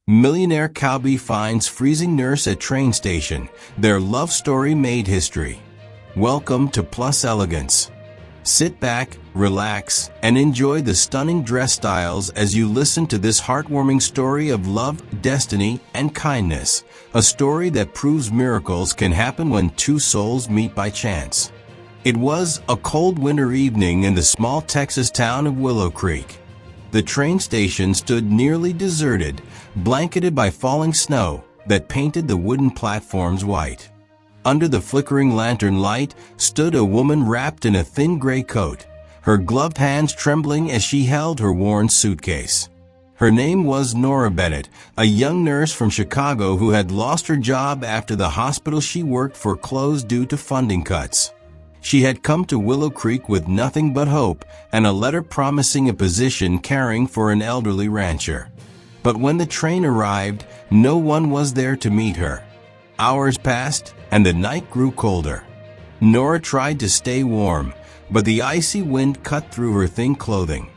Millionaire Cowboy finds freezing nurse at train station. Their love story made history. Welcome to Plus Elegance. Sit back, relax, and enjoy the stunning dress styles as you listen to this heartwarming story of love, destiny, and kindness. A story that proves miracles can happen when two souls meet by chance. It was a cold winter evening in the small Texas town of Willow Creek. The train station stood nearly deserted, blanketed by falling snow that painted the wooden platforms white. Under the flickering lantern light stood a woman wrapped in a thin gray coat, her gloved hands trembling as she held her worn suitcase. Her name was Nora Bennett, a young nurse from Chicago who had lost her job after the hospital she worked for closed due to funding cuts. She had come to Willow Creek with nothing but hope and a letter promising a position caring for an elderly rancher. But when the train arrived, no one was there to meet her. Hours passed, and the night grew colder. Nora tried to stay warm, but the icy wind cut through her thin clothing.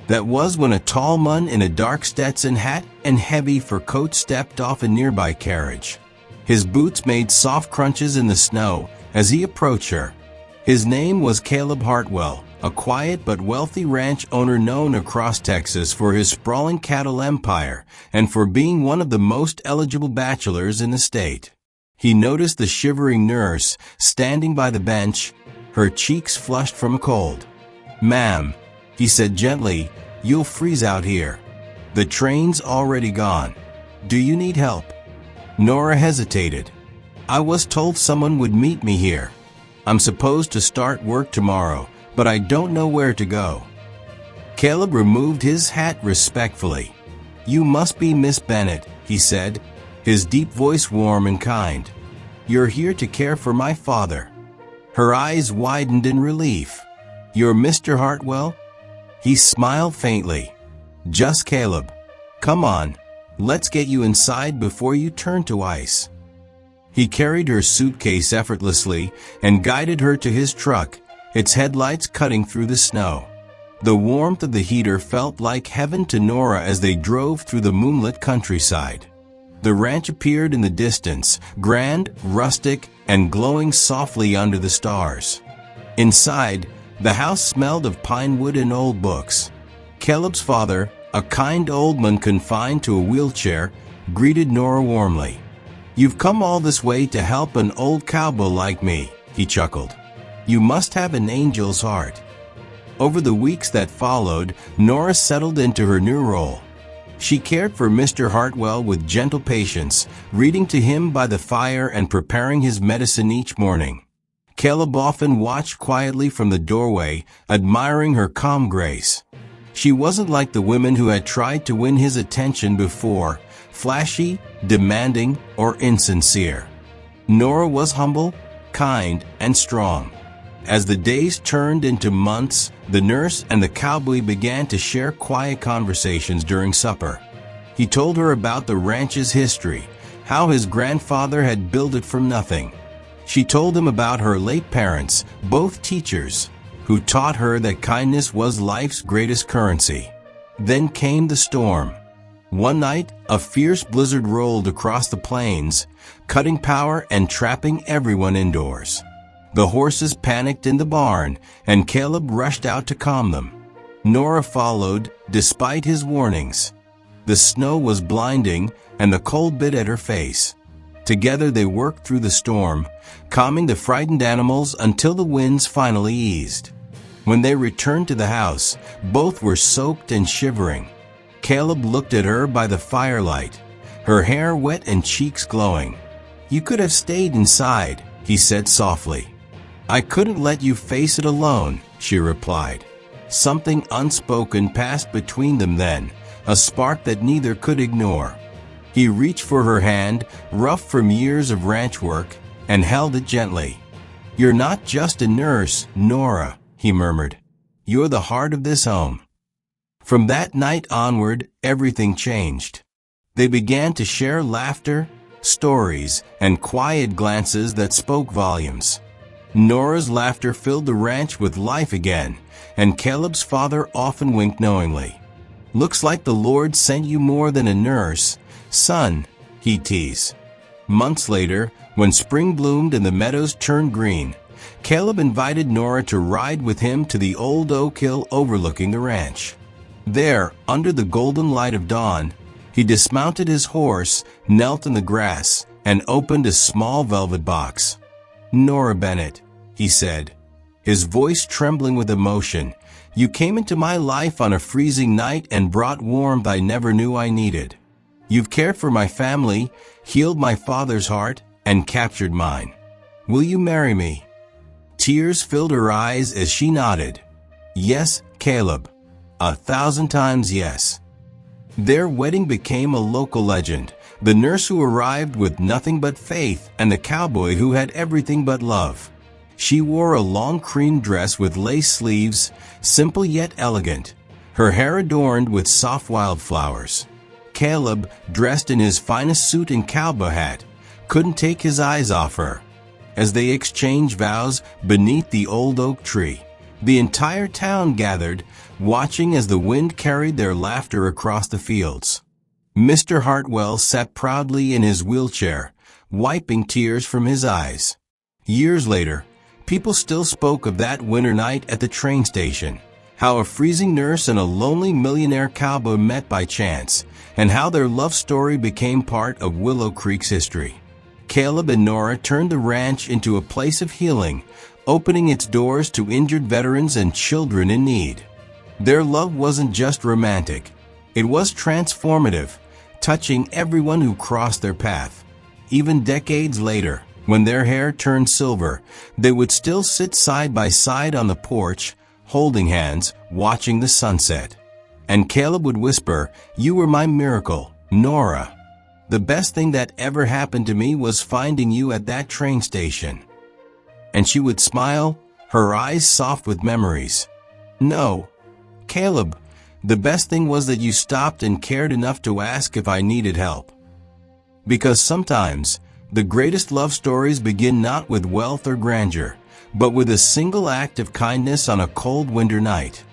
That was when a tall man in a dark Stetson hat and heavy fur coat stepped off a nearby carriage. His boots made soft crunches in the snow as he approached her. His name was Caleb Hartwell, a quiet but wealthy ranch owner known across Texas for his sprawling cattle empire and for being one of the most eligible bachelors in the state. He noticed the shivering nurse standing by the bench, her cheeks flushed from a cold. "Ma'am," he said gently, "you'll freeze out here. The train's already gone. Do you need help?" Nora hesitated. "I was told someone would meet me here. I'm supposed to start work tomorrow, but I don't know where to go." Caleb removed his hat respectfully. "You must be Miss Bennett," he said, his deep voice warm and kind. "You're here to care for my father." Her eyes widened in relief. "You're Mr. Hartwell?" He smiled faintly. "Just Caleb. Come on, let's get you inside before you turn to ice." He carried her suitcase effortlessly and guided her to his truck, its headlights cutting through the snow. The warmth of the heater felt like heaven to Nora as they drove through the moonlit countryside. The ranch appeared in the distance, grand, rustic, and glowing softly under the stars. Inside, the house smelled of pine wood and old books. Caleb's father, a kind old man confined to a wheelchair, greeted Nora warmly. "You've come all this way to help an old cowboy like me," he chuckled. "You must have an angel's heart." Over the weeks that followed, Nora settled into her new role. She cared for Mr. Hartwell with gentle patience, reading to him by the fire and preparing his medicine each morning. Caleb often watched quietly from the doorway, admiring her calm grace. She wasn't like the women who had tried to win his attention before, flashy, demanding, or insincere. Nora was humble, kind, and strong. As the days turned into months, the nurse and the cowboy began to share quiet conversations during supper. He told her about the ranch's history, how his grandfather had built it from nothing. She told him about her late parents, both teachers, who taught her that kindness was life's greatest currency. Then came the storm. One night, a fierce blizzard rolled across the plains, cutting power and trapping everyone indoors. The horses panicked in the barn, and Caleb rushed out to calm them. Nora followed, despite his warnings. The snow was blinding, and the cold bit at her face. Together they worked through the storm, calming the frightened animals until the winds finally eased. When they returned to the house, both were soaked and shivering. Caleb looked at her by the firelight, her hair wet and cheeks glowing. "You could have stayed inside," he said softly. "I couldn't let you face it alone," she replied. Something unspoken passed between them then, a spark that neither could ignore. He reached for her hand, rough from years of ranch work, and held it gently. "You're not just a nurse, Nora," he murmured. "You're the heart of this home." From that night onward, everything changed. They began to share laughter, stories, and quiet glances that spoke volumes. Nora's laughter filled the ranch with life again, and Caleb's father often winked knowingly. "Looks like the Lord sent you more than a nurse," "Son," he'd tease. Months later, when spring bloomed and the meadows turned green, Caleb invited Nora to ride with him to the old oak hill overlooking the ranch. There, under the golden light of dawn, he dismounted his horse, knelt in the grass, and opened a small velvet box. "Nora Bennett," he said, his voice trembling with emotion, "you came into my life on a freezing night and brought warmth I never knew I needed. You've cared for my family, healed my father's heart, and captured mine. Will you marry me?" Tears filled her eyes as she nodded. "Yes, Caleb. 1,000 times yes." Their wedding became a local legend. The nurse who arrived with nothing but faith and the cowboy who had everything but love. She wore a long cream dress with lace sleeves, simple yet elegant, her hair adorned with soft wildflowers. Caleb, dressed in his finest suit and cowboy hat, couldn't take his eyes off her. As they exchanged vows beneath the old oak tree, the entire town gathered, watching as the wind carried their laughter across the fields. Mr. Hartwell sat proudly in his wheelchair, wiping tears from his eyes. Years later, people still spoke of that winter night at the train station, how a freezing nurse and a lonely millionaire cowboy met by chance, and how their love story became part of Willow Creek's history. Caleb and Nora turned the ranch into a place of healing, opening its doors to injured veterans and children in need. Their love wasn't just romantic, it was transformative, touching everyone who crossed their path. Even decades later, when their hair turned silver, they would still sit side by side on the porch, holding hands, watching the sunset. And Caleb would whisper, "You were my miracle, Nora. The best thing that ever happened to me was finding you at that train station." And she would smile, her eyes soft with memories. "No, Caleb, the best thing was that you stopped and cared enough to ask if I needed help." Because sometimes, the greatest love stories begin not with wealth or grandeur, but with a single act of kindness on a cold winter night.